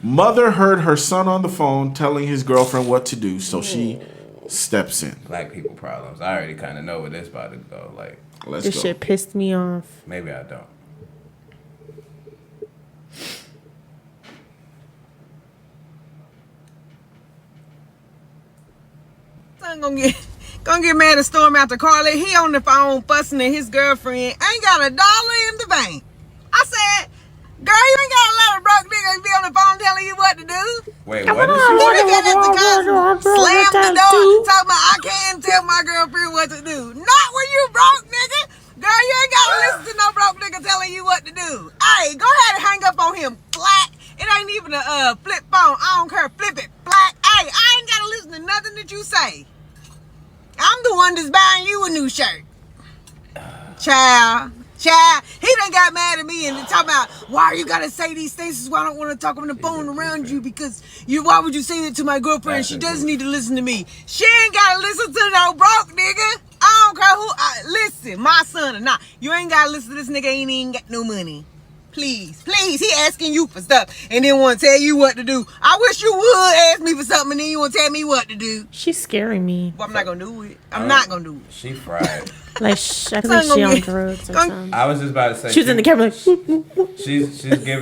Mother heard her son on the phone telling his girlfriend what to do, so she steps in. Black people problems. I already kind of know where this about to go. Like, This shit pissed me off. maybe I don't. Son gonna get mad and storm out to Carly. He on the phone fussing at his girlfriend. Ain't got $1 in the bank. I said, girl, you ain't gotta let a broke nigga be on the phone telling you what to do. Wait, what did she Boy, say? got at the cousin, slammed the door, talking about I can't tell my girlfriend what to do. Not when you broke, nigga. Girl, you ain't gotta listen to no broke nigga telling you what to do. Hey, go ahead and hang up on him, flat. It ain't even a flip phone. I don't care. Flip it, flat. Hey, I ain't gotta listen to nothing that you say. I'm the one that's buying you a new shirt. Child. He done got mad at me and talking about why you gotta say these things. This is why I don't want to talk on the phone around you because why would you say that to my girlfriend? She doesn't need to listen to me. She ain't gotta listen to no broke nigga. I don't care who. Listen, my son or not. You ain't gotta listen to this nigga. Ain't even got no money. Please. He asking you for stuff and then want to tell you what to do. I wish you would ask me for something and then you want to tell me what to do. She's scaring me. Well, I'm not gonna do it. I'm not gonna do it. She fried. Like, I feel like she on drugs or something. I was just about to say. She was in the camera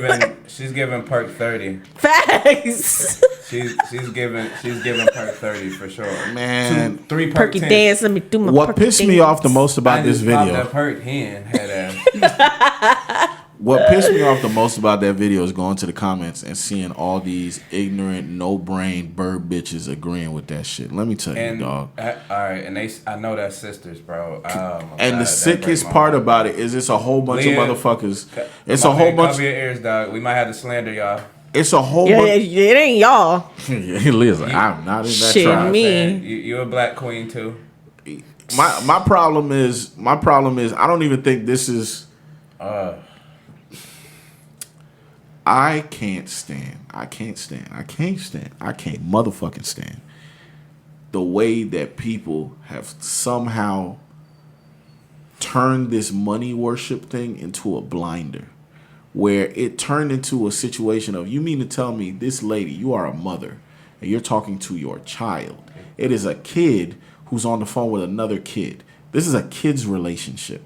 like, She's giving perk 30. Facts. She's giving perk 30 for sure. Man, 3 Perky 10. dance. Let me do my what perky pissed me dance. off the most about this video. That perk hen head ass. What pissed me off the most about that video is going to the comments and seeing all these ignorant, no-brain bird bitches agreeing with that shit. Let me tell you, dog. All right, and I know that's sisters, bro. And the sickest part about it is it's a whole bunch of motherfuckers. It's a whole bunch. Cover your ears, dog. We might have to slander y'all. It's a whole bunch. It ain't y'all. Liz, I'm not in that Shit, tribe. me. You a black queen too. My problem is I don't even think this is. I can't motherfucking stand the way that people have somehow turned this money worship thing into a blinder, where it turned into a situation of, you mean to tell me this lady, you are a mother and you're talking to your child. It is a kid who's on the phone with another kid. This is a kid's relationship.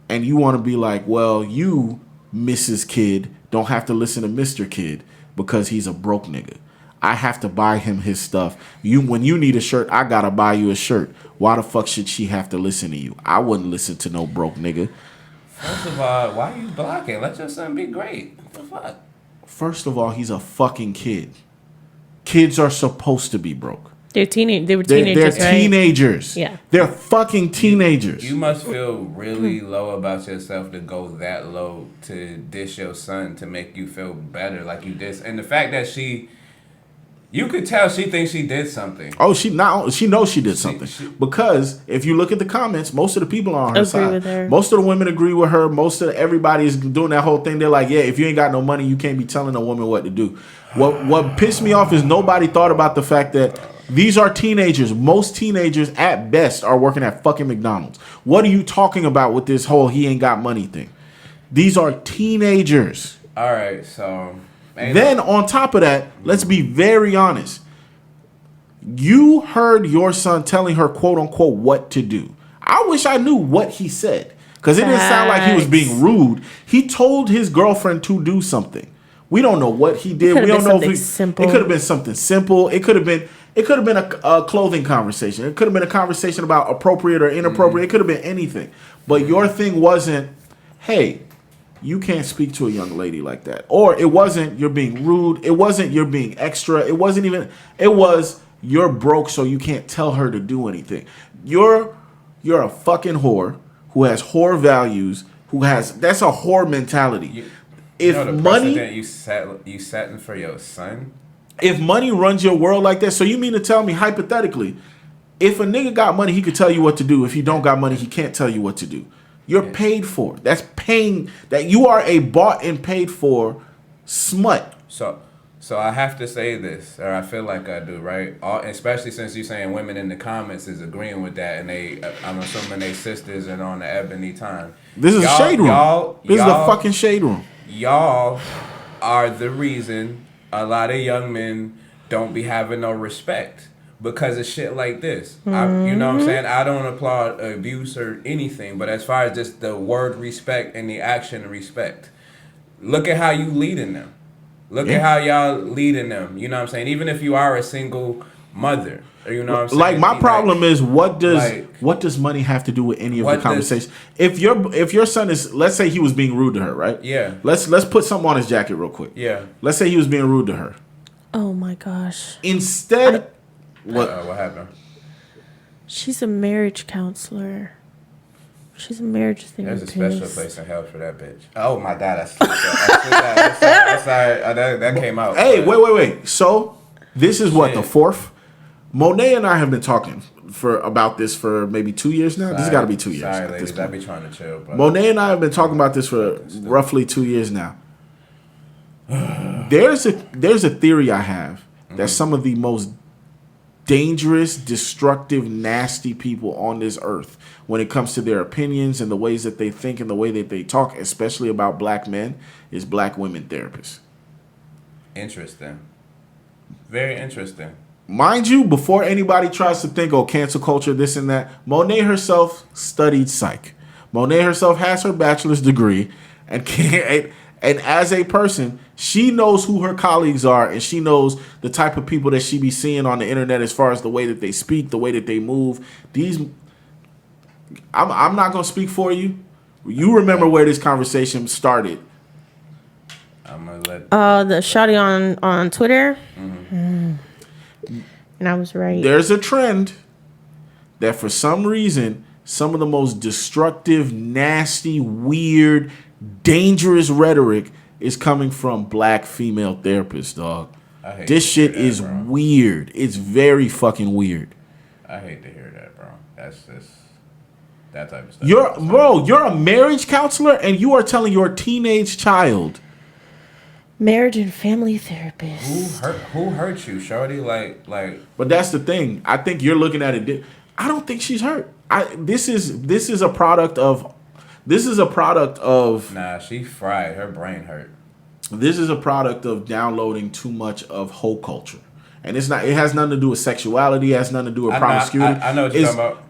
And you want to be like, well, you, Mrs. Kid, don't have to listen to Mr. Kid because he's a broke nigga. I have to buy him his stuff. When you need a shirt, I gotta buy you a shirt. Why the fuck should she have to listen to you? I wouldn't listen to no broke nigga. First of all, why are you blocking? Let your son be great. What the fuck? First of all, he's a fucking kid. Kids are supposed to be broke. They were teenagers. They're teenagers. Yeah. They're fucking teenagers. You must feel really low about yourself to go that low to dish your son to make you feel better like you did. And the fact that you could tell she thinks she did something. Oh, she knows she did something. Because if you look at the comments, most of the people are on her side. With her. Most of the women agree with her. Most of everybody is doing that whole thing. They're like, yeah, if you ain't got no money, you can't be telling a woman what to do. What pissed me off is nobody thought about the fact that these are teenagers. Most teenagers at best are working at fucking McDonald's. What are you talking about with this whole he ain't got money thing? These are teenagers. All right, so... Then on top of that, let's be very honest. You heard your son telling her, quote unquote, what to do. I wish I knew what he said, because it didn't sound like he was being rude. He told his girlfriend to do something. We don't know what he did. We don't know if simple. It could have been something simple. It could have been a clothing conversation. It could have been a conversation about appropriate or inappropriate. It could have been anything. But your thing wasn't, hey, you can't speak to a young lady like that. Or it wasn't you're being rude. It wasn't you're being extra. It was you're broke so you can't tell her to do anything. You're a fucking whore who has whore values, that's a whore mentality. If money you setting for your son? If money runs your world like that, so you mean to tell me hypothetically, if a nigga got money, he could tell you what to do. If he don't got money, he can't tell you what to do. You're paid for. That's paying. That you are a bought and paid for smut. So I have to say this, or I feel like I do, right? Especially since you're saying women in the comments is agreeing with that, and I'm assuming they sisters and on the ebony time. This is a shade room. This is a fucking shade room. Y'all are the reason a lot of young men don't be having no respect because of shit like this. You know what I'm saying? I don't applaud abuse or anything, but as far as just the word respect and the action respect, look at how you leading them. Look at how y'all leading them. You know what I'm saying? Even if you are a single mother, you know what I'm saying? Like my problem is what does money have to do with any of the conversation? If your son is, let's say he was being rude to her, right? Yeah. Let's put something on his jacket real quick. Yeah. Let's say he was being rude to her. Oh my gosh. Instead, What happened? She's a marriage counselor. She's a marriage therapist. There's a special place in hell for that bitch. Oh my god, I'm sorry. That came out. Hey, wait. So this is what, the fourth? Monet and I have been talking about this for maybe 2 years now. This has got to be 2 years. Sorry, ladies, I be trying to chill. But Monet and I have been talking about this for roughly 2 years now. There's a theory I have that some of the most dangerous, destructive, nasty people on this earth, when it comes to their opinions and the ways that they think and the way that they talk, especially about black men, is black women therapists. Interesting. Very interesting. Mind you, before anybody tries to think, oh, cancel culture, this and that, Monet herself studied psych. Monet herself has her bachelor's degree, and as a person, she knows who her colleagues are, and she knows the type of people that she be seeing on the internet as far as the way that they speak, the way that they move. I'm not gonna speak for you. You remember where this conversation started. I'm gonna let The shawty on Twitter. Mm. And I was right. There's a trend that for some reason, some of the most destructive, nasty, weird, dangerous rhetoric is coming from black female therapists, dog. This shit is weird. It's very fucking weird. I hate to hear that, bro. That's just that type of stuff. You're a marriage counselor and you are telling your teenage child. Marriage and family therapist. Who hurt you, shorty? Like. But that's the thing. I think you're looking at it. I don't think she's hurt. This is a product of. Nah, she fried. Her brain hurt. This is a product of downloading too much of whole culture, and it's not. It has nothing to do with sexuality. It has nothing to do with promiscuity. I know what you're talking about.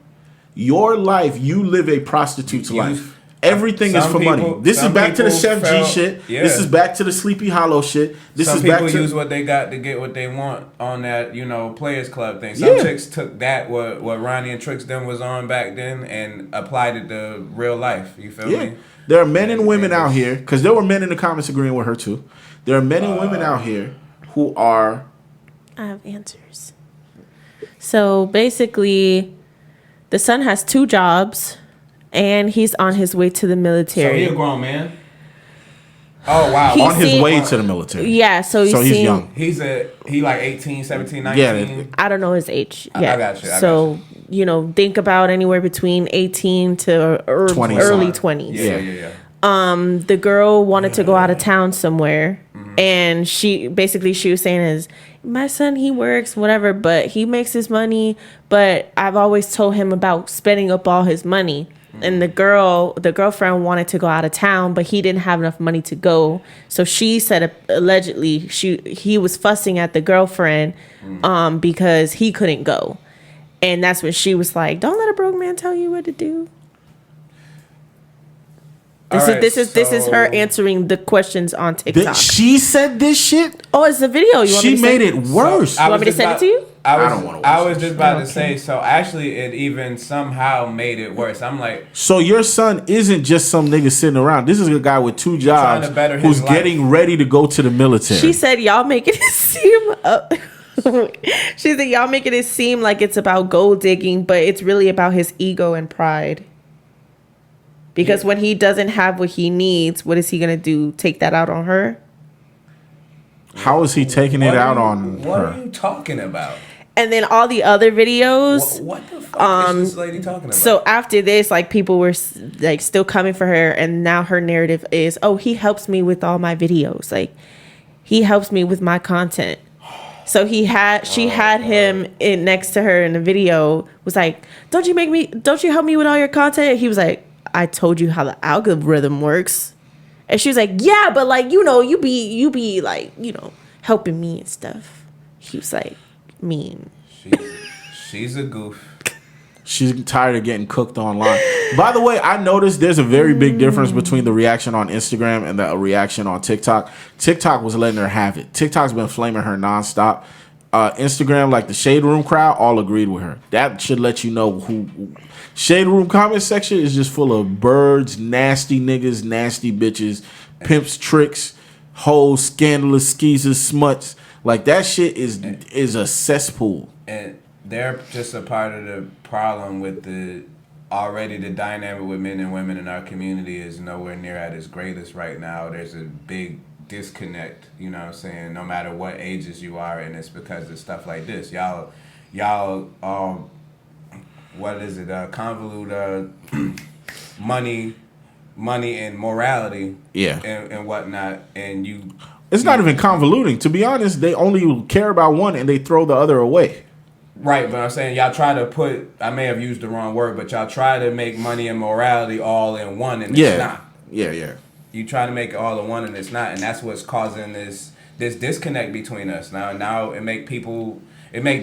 Your life. You live a prostitute's life. Everything is for money. This is back to the Chef G shit. Yeah. This is back to the Sleepy Hollow shit. Some people use what they got to get what they want on that, Players Club thing. Some chicks took that, what Ronnie and Trix them was on back then, and applied it to real life. You feel me? There are men and women out here, because there were men in the comments agreeing with her too. There are men and women out here who are... I have answers. So basically, the son has 2 jobs. And he's on his way to the military. So he a grown man? Oh, wow. On his way to the military. Yeah, so he's young. He like 18, 17, 19? Yeah. I don't know his age. Yeah. I got you. So, think about anywhere between 18 to early 20s. Yeah. The girl wanted to go out of town somewhere. Mm-hmm. And she was saying is, my son, he works, whatever, but he makes his money. But I've always told him about spending up all his money. And the girlfriend wanted to go out of town, but he didn't have enough money to go. So she said allegedly he was fussing at the girlfriend because he couldn't go. And that's when she was like, "Don't let a broke man tell you what to do." This is her answering the questions on TikTok. She said this shit? Oh, it's a video. She made it worse. You want me to send it to you? I don't want to watch I was just about to say, so actually it even somehow made it worse. I'm like... So your son isn't just some nigga sitting around. This is a guy with 2 jobs who's getting ready to go to the military. She said, y'all making it seem... She said, y'all making it seem like it's about gold digging, but it's really about his ego and pride. Because when he doesn't have what he needs, what is he going to do? Take that out on her? How is he taking it out on her? What are you talking about? And then all the other videos. What the fuck is this lady talking about? So after this, people were still coming for her, and now her narrative is, "Oh, he helps me with all my videos. He helps me with my content." So she had him in next to her in the video. Was like, "Don't you help me with all your content?" He was like, "I told you how the algorithm works." And she was like, "Yeah, but you be helping me and stuff. He was like mean. She's a goof. She's tired of getting cooked online. By the way, I noticed there's a very big difference between the reaction on Instagram and the reaction on TikTok. TikTok was letting her have it. TikTok's been flaming her nonstop. Instagram, like the Shade Room crowd, all agreed with her. That should let you know who. Shade Room comment section is just full of birds, nasty niggas, nasty bitches, pimps, tricks, hoes, scandalous, skeezers, smuts. Like that shit is a cesspool. And they're just a part of the problem with the dynamic with men and women in our community is nowhere near at its greatest right now. There's a big disconnect, you know what I'm saying, no matter what ages you are, and it's because of stuff like this. Y'all what is it, convolute money and morality, and whatnot, and you. It's not even convoluting. To be honest, they only care about one and they throw the other away. Right, but I'm saying y'all try to put, I may have used the wrong word, but y'all try to make money and morality all in one, and it's not. Yeah. You try to make it all in one, and it's not, and that's what's causing this disconnect between us. Now it make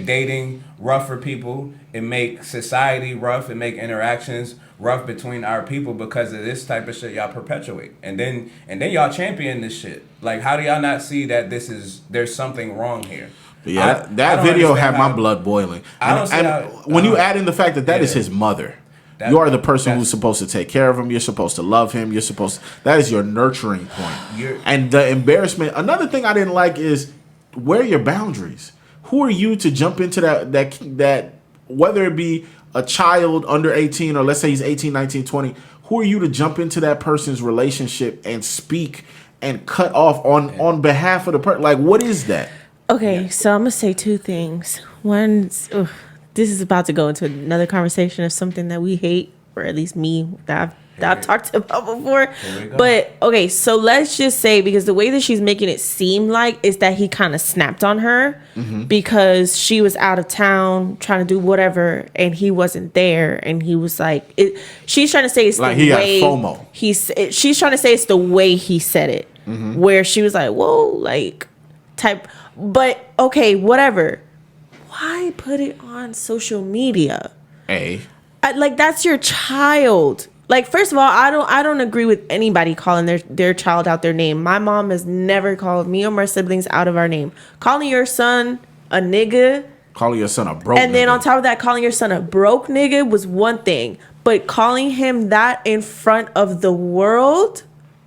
dating rough for people. It make society rough. It make interactions rough between our people because of this type of shit y'all perpetuate. And then y'all champion this shit. Like, how do y'all not see that there's something wrong here? Yeah, that video had my blood boiling. When you add in the fact that is his mother. You are the person who's supposed to take care of him. You're supposed to love him. That is your nurturing point. And the embarrassment. Another thing I didn't like is where are your boundaries? Who are you to jump into that whether it be a child under 18 or let's say he's 18, 19, 20, who are you to jump into that person's relationship and speak and cut off on behalf of the person? Like, what is that? Okay, so I'm going to say two things. One, this is about to go into another conversation of something that we hate, or at least me, that I've talked about before. But, okay, so let's just say, because the way that she's making it seem like is that he kind of snapped on her because she was out of town trying to do whatever, and he wasn't there, and he was like, she's trying to say it's like the way got FOMO. She's trying to say it's the way he said it, where she was like, whoa, like, type. But, okay, whatever. Why put it on social media? Like, that's your child. Like, first of all, I don't agree with anybody calling their child out their name. My mom has never called me or my siblings out of our name. Calling your son a nigga. Calling your son a broke And then nigga. on top of that, calling your son a broke nigga was one thing. But calling him that in front of the world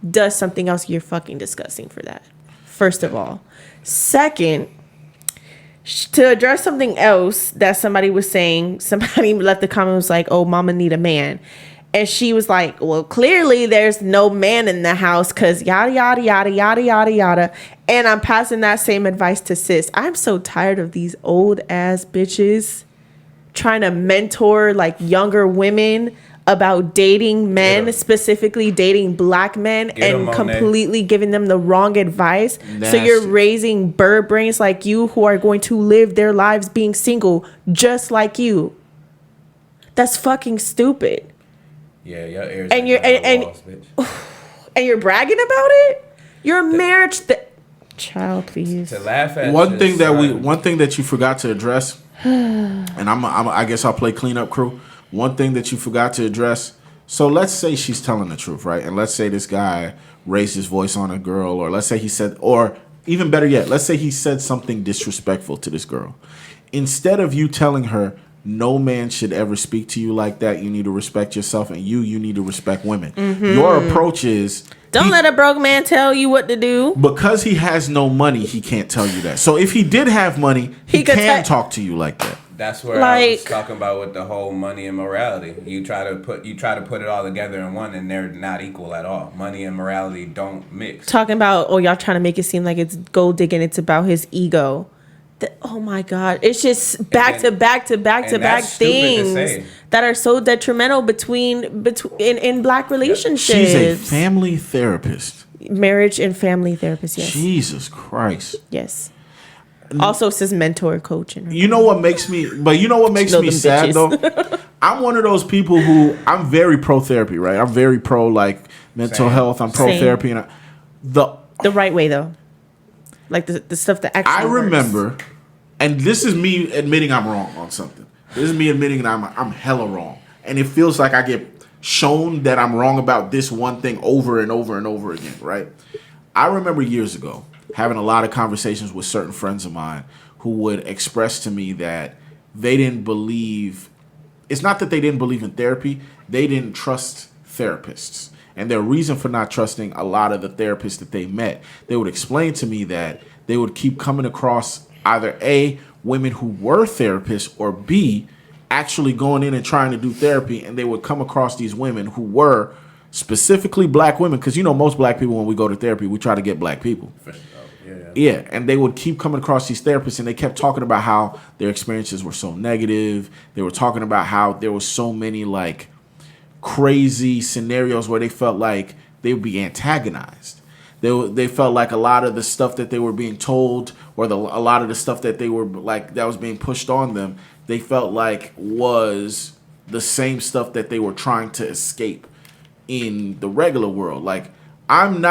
does something else. You're fucking disgusting for that. First of all. Second, to address something else that somebody was saying, somebody left the comment was like, oh, mama need a man. And she was like, well, clearly there's no man in the house because yada, yada, yada, yada, yada, yada. And I'm passing that same advice to sis. I'm so tired of these old ass bitches trying to mentor like younger women about dating men, specifically dating black men, and completely giving them the wrong advice. Nasty. So you're raising bird brains like you who are going to live their lives being single just like you. That's fucking stupid. Yeah, your ears and you're walls, and you're bragging about it. Your marriage, child, please. To laugh at one thing that you forgot to address, and I guess I'll play cleanup crew. One thing that you forgot to address. So let's say she's telling the truth, right? And let's say this guy raised his voice on a girl, or let's say he said, or even better yet, let's say he said something disrespectful to this girl. Instead of you telling her, no man should ever speak to you like that, you need to respect yourself, and you need to respect women. Your approach is, don't let a broke man tell you what to do. Because he has no money, he can't tell you that. So if he did have money, he can talk to you like that. That's where I was talking about with the whole money and morality. You try to put it all together in one, and they're not equal at all. Money and morality don't mix. Talking about, y'all trying to make it seem like it's gold digging. It's about his ego. Oh my God! It's just back to back things that are so detrimental in black relationships. She's a family therapist. Marriage and family therapist. Yes. Jesus Christ. Yes. Also says mentor, coach. You know what makes me sad though? I'm one of those people who, I'm very pro therapy, right? I'm very pro like mental health. I'm pro therapy, and the right way though. Like the stuff that actually I works. remember, and this is me admitting I'm wrong on something. This is me admitting that I'm hella wrong, and it feels like I get shown that I'm wrong about this one thing over and over and over again. Right? I remember years ago having a lot of conversations with certain friends of mine who would express to me that they didn't believe. It's not that they didn't believe in therapy; they didn't trust therapists. And their reason for not trusting a lot of the therapists that they met, they would explain to me that they would keep coming across either A, women who were therapists, or B, actually going in and trying to do therapy, and they would come across these women who were specifically black women, because you know most black people, when we go to therapy, we try to get black people. Yeah, and they would keep coming across these therapists, and they kept talking about how their experiences were so negative. They were talking about how there was so many like crazy scenarios where they felt like they would be antagonized. They felt like a lot of the stuff that they were being told, or a lot of the stuff that they were like that was being pushed on them, they felt like was the same stuff that they were trying to escape in the regular world. Like I'm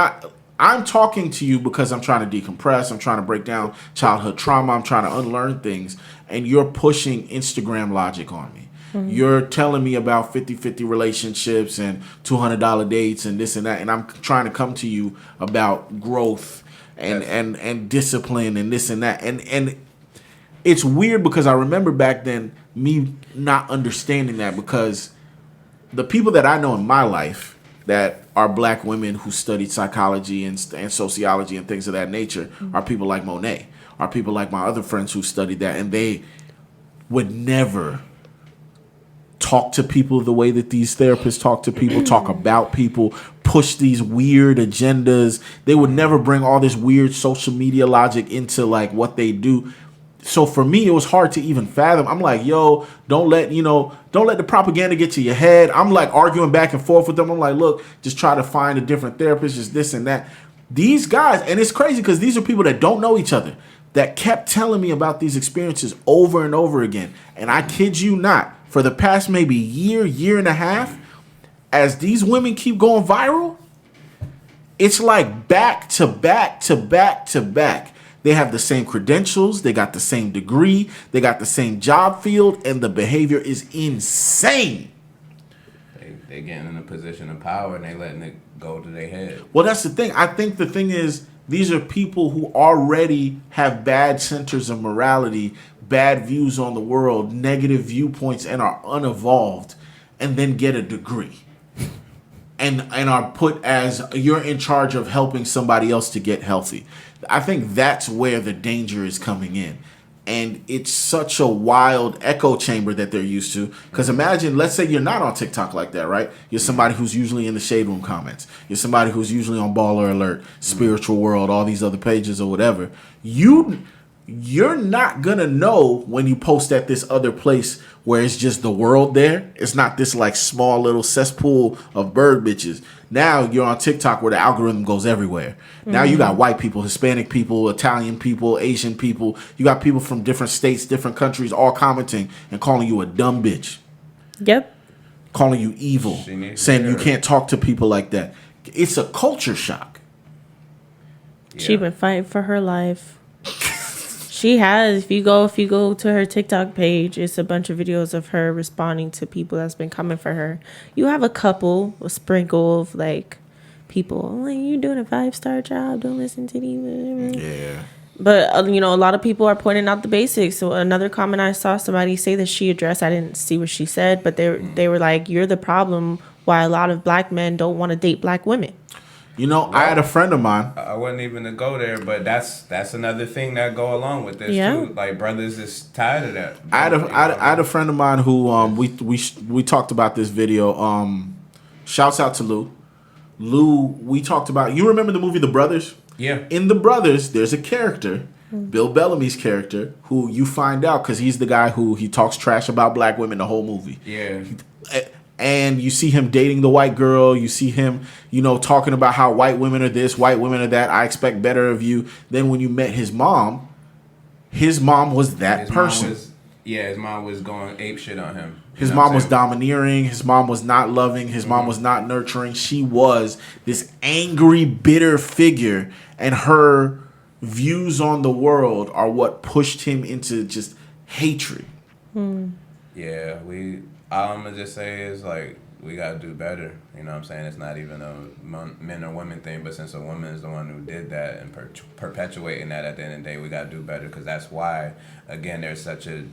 talking to you because I'm trying to decompress. I'm trying to break down childhood trauma. I'm trying to unlearn things, and you're pushing Instagram logic on me. You're telling me about 50-50 relationships and $200 dates and this and that, and I'm trying to come to you about growth and discipline and this and that. And it's weird because I remember back then me not understanding that, because the people that I know in my life that are black women who studied psychology and sociology and things of that nature are people like Monet, are people like my other friends who studied that, and they would never talk to people the way that these therapists talk to people, talk about people, push these weird agendas. They would never bring all this weird social media logic into like what they do. So for me, it was hard to even fathom. I'm like, yo, don't let the propaganda get to your head. I'm like arguing back and forth with them. I'm like, look, just try to find a different therapist, just this and that. These guys, and it's crazy because these are people that don't know each other, that kept telling me about these experiences over and over again. And I kid you not, for the past maybe year and a half, as these women keep going viral, it's like back to back to back to back. They have the same credentials, they got the same degree, they got the same job field, and the behavior is insane. They getting in a position of power and they letting it go to their head. Well, that's the thing. I think the thing is, these are people who already have bad centers of morality, bad views on the world, negative viewpoints, and are unevolved, and then get a degree. And are put as you're in charge of helping somebody else to get healthy. I think that's where the danger is coming in. And it's such a wild echo chamber that they're used to. Because imagine, let's say you're not on TikTok like that, right? You're somebody who's usually in the Shade Room comments. You're somebody who's usually on Baller Alert, Spiritual World, all these other pages or whatever. You're not going to know when you post at this other place where it's just the world there. It's not this like small little cesspool of bird bitches. Now you're on TikTok where the algorithm goes everywhere. Now you got white people, Hispanic people, Italian people, Asian people. You got people from different states, different countries, all commenting and calling you a dumb bitch. Yep. Calling you evil. Saying you can't talk to people like that. It's a culture shock. Yeah. She been fighting for her life. She has. If you go to her TikTok page, it's a bunch of videos of her responding to people that's been coming for her. You have a sprinkle of like people like, you doing a 5-star job, don't listen to these. Yeah. But a lot of people are pointing out the basics. So another comment I saw somebody say that she addressed, I didn't see what she said, but they were like, you're the problem why a lot of black men don't want to date black women. I had a friend of mine. I wasn't even to go there, but that's another thing that go along with this too. Like brothers is tired of that. I had a friend of mine who we talked about this video. Shouts out to Lou. Lou, we talked about. You remember the movie The Brothers? Yeah. In The Brothers, there's a character, Bill Bellamy's character, who you find out because he's the guy who he talks trash about black women the whole movie. Yeah. And you see him dating the white girl. You see him, talking about how white women are this, white women are that. I expect better of you. Then when you met his mom was that person. His mom was going ape shit on him. His mom was domineering. His mom was not loving. His mom was not nurturing. She was this angry, bitter figure. And her views on the world are what pushed him into just hatred. Yeah, all I'm gonna just say is like we gotta do better. You know what I'm saying? It's not even a men or women thing, but since a woman is the one who did that and perpetuating that at the end of the day, we gotta do better, because that's why, again, there's such a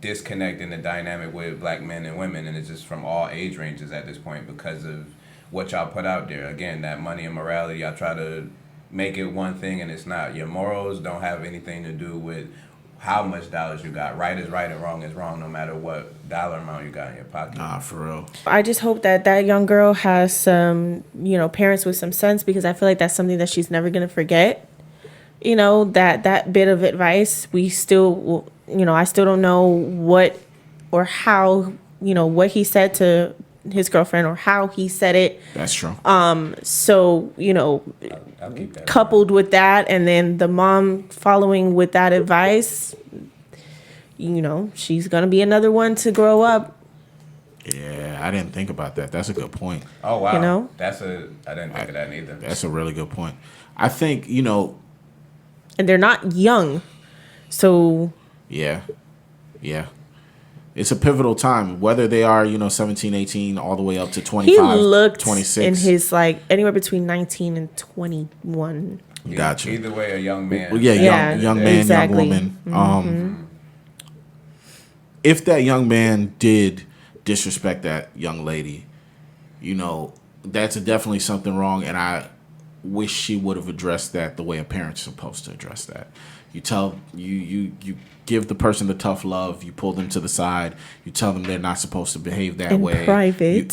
disconnect in the dynamic with black men and women, and it's just from all age ranges at this point because of what y'all put out there. Again, that money and morality, y'all try to make it one thing and it's not. Your morals don't have anything to do with how much dollars you got. Right is right and wrong is wrong, no matter what dollar amount you got in your pocket. Nah, for real. I just hope that that young girl has some, parents with some sense, because I feel like that's something that she's never going to forget. That bit of advice, we still, I still don't know what or how, what he said to his girlfriend or how he said it. That's true. So, I'll keep that coupled with that, and then the mom following with that advice, she's going to be another one to grow up. Yeah, I didn't think about that. That's a good point. Oh, wow. You know? I didn't think of that neither. That's a really good point. I think, And they're not young. So yeah. It's a pivotal time, whether they are, 17, 18, all the way up to 25, he looked 26. in his anywhere between 19 and 21. Gotcha. Either way, a young man. Well, yeah, young man, exactly. young woman. If that young man did disrespect that young lady, that's definitely something wrong, and I wish she would have addressed that the way a parent's supposed to address that. You tell you give the person the tough love. You pull them to the side. You tell them they're not supposed to behave that way.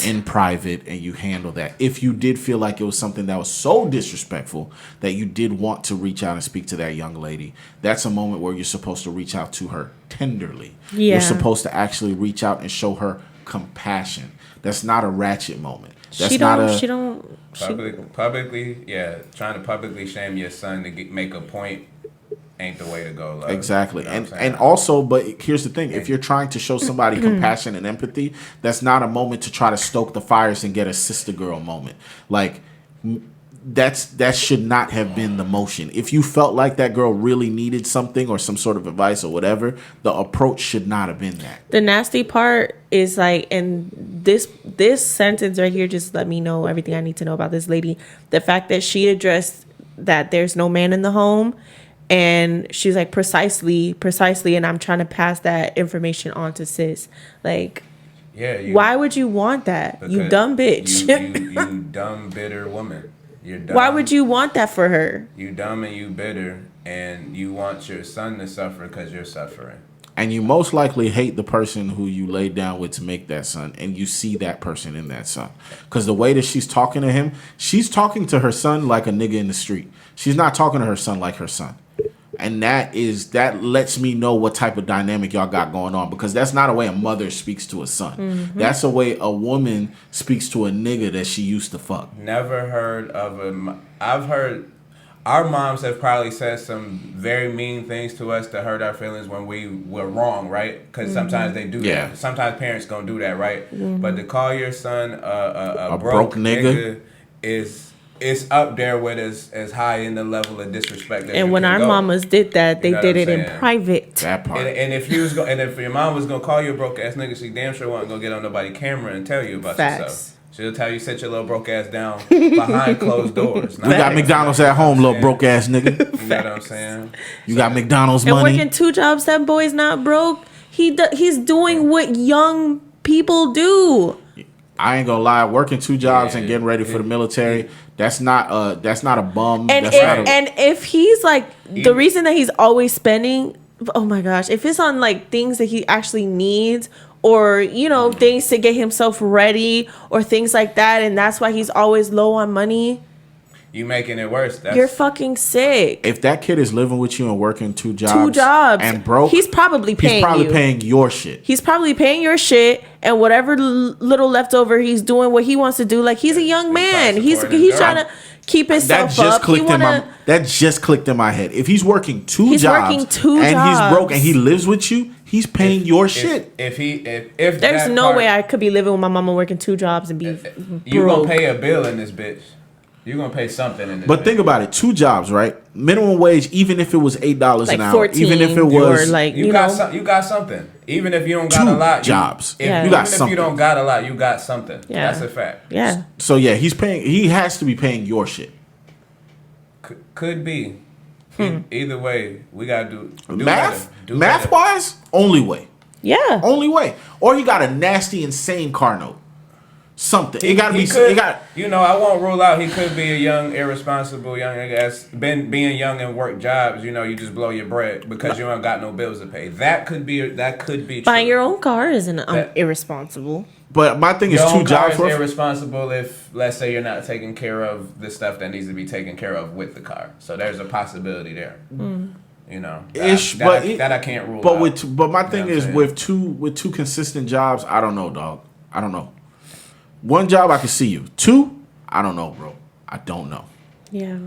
In private, and you handle that. If you did feel like it was something that was so disrespectful that you did want to reach out and speak to that young lady, that's a moment where you're supposed to reach out to her tenderly. Yeah. You're supposed to actually reach out and show her compassion. That's not a ratchet moment. That's Publicly, yeah, trying to publicly shame your son to make a point ain't the way to go. Love. Exactly. You know And also, but here's the thing. If you're trying to show somebody compassion and empathy, that's not a moment to try to stoke the fires and get a sister girl moment. Like, that should not have been the motion. If you felt like that girl really needed something or some sort of advice or whatever, the approach should not have been that. The nasty part is and this sentence right here just let me know everything I need to know about this lady. The fact that she addressed that there's no man in the home, and she's like, precisely, and I'm trying to pass that information on to sis. Why would you want that? You dumb bitch. You dumb, bitter woman. You're dumb. Why would you want that for her? You dumb and you bitter, and you want your son to suffer because you're suffering. And you most likely hate the person who you laid down with to make that son, and you see that person in that son. Because the way that she's talking to him, she's talking to her son like a nigga in the street. She's not talking to her son like her son. And that lets me know what type of dynamic y'all got going on, because that's not a way a mother speaks to a son. Mm-hmm. That's a way a woman speaks to a nigga that she used to fuck. Never heard of I've heard our moms have probably said some very mean things to us to hurt our feelings when we were wrong, right? Because sometimes they do that. Sometimes parents gonna do that, right? Mm-hmm. But to call your son a broke nigga it's up there with as high in the level of disrespect. And when our mamas did that, they did it in private. That part. And if your mom was gonna call you a broke ass nigga, she damn sure wasn't gonna get on nobody's camera and tell you about yourself. She'll tell you sit your little broke ass down behind closed doors. We got McDonald's at home, little broke ass nigga. You know what I'm saying? You got McDonald's and money. And working 2 jobs, that boy's not broke. He's doing what young people do. I ain't gonna lie, working 2 jobs and getting ready for the military, that's not a bum. And if he's the reason that he's always spending, oh my gosh, if it's on things that he actually needs, or things to get himself ready or things like that, and that's why he's always low on money, you making it worse. You're fucking sick. If that kid is living with you and working 2 jobs and broke, he's probably paying your shit. He's probably paying your shit, and whatever little leftover, he's doing what he wants to do. He's a young man. He's trying to keep himself up. That just clicked in my head. If he's working 2 jobs and he's broke and he lives with you, he's paying your shit. If there's no way I could be living with my mama working 2 jobs and be you gonna pay a bill in this bitch. You're gonna pay something in this. But think about it: 2 jobs, right? Minimum wage, even if it was $8 like an hour, 14, even if it or was like you got something. Even if you don't got 2 a lot, jobs, If, Yeah. you even got if something. you don't got a lot, you got something. Yeah. That's a fact. Yeah. So yeah, he's paying. He has to be paying your shit. Could be. Either way, we gotta do Math, better. Do math better. wise, only way, Yeah. only way. Or you got a nasty, insane car note. Something. It got to be. could- It got. You know, I won't rule out he could be a young, irresponsible young nigga that's been being young and work jobs. You know, you just blow your bread because you ain't got no bills to pay. That could be. Buying true. your own car isn't That- irresponsible. But my thing is Your 2 own car jobs is worth. irresponsible if, let's say, you're not taking care of the stuff that needs to be taken care of with the car. So there's a possibility there. You know, Ish, that, but I, that I can't rule But out. but my You know thing what I'm is saying? with two consistent jobs, I don't know, dog. I don't know. 1 job I can see you. 2, I don't know, bro. I don't know. Yeah.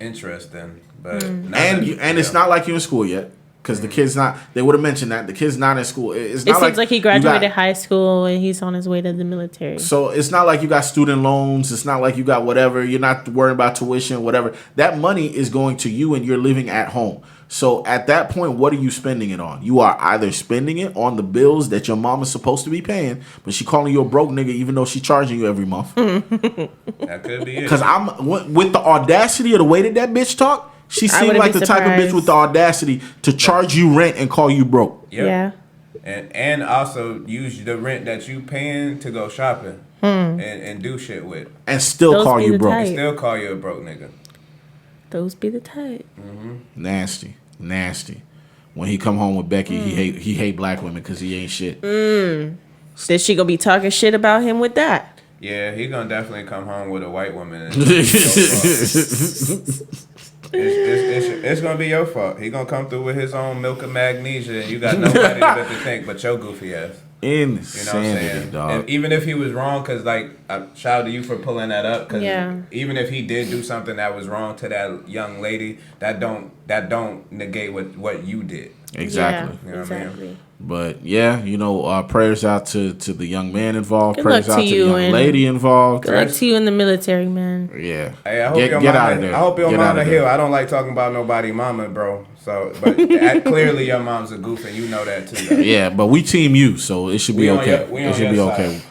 Interesting, but And it's not like you're in school yet, because the kid's not. They would have mentioned that the kid's not in school. It's It not seems like he you got- graduated high school and he's on his way to the military. So it's not like you got student loans. It's not like you got whatever. You're not worrying about tuition, whatever. That money is going to you, and you're living at home. So at that point, what are you spending it on? You are either spending it on the bills that your mom is supposed to be paying, but she calling you a broke nigga even though she charging you every month. that could be it. Because with the audacity of the way that bitch talk, she seemed wouldn't like be the type of bitch surprised. with the audacity to charge you rent and call you broke. Yep. Yeah. And also use the rent that you paying to go shopping and do shit with. And still Those call be you the broke. type. Still call you a broke nigga. Those be the type. Nasty. When he come home with Becky, he hate black women because he ain't shit. Is she gonna be talking shit about him with that? Yeah, he gonna definitely come home with a white woman. And it's gonna be your fault. He gonna come through with his own milk of magnesia, and you got nobody to think but your goofy ass. You know what I'm Insanity, saying? dog. And even if he was wrong, because, like, shout out to you for pulling that up. Because Yeah. even if he did do something that was wrong to that young lady, that don't negate what you did. Exactly. You know what I mean? Exactly. But yeah, prayers out to the young man involved. Good Prayers luck out to to the you young and- lady involved. Good luck to you in the military, man. Yeah. Hey, I hope Get out of there. I hope your Get mama out of heal. there. I don't like talking about nobody mama, bro. So, but clearly your mom's a goof, and you know that too. Though. Yeah, but we team you, so it should be We on okay. your It should be side. okay.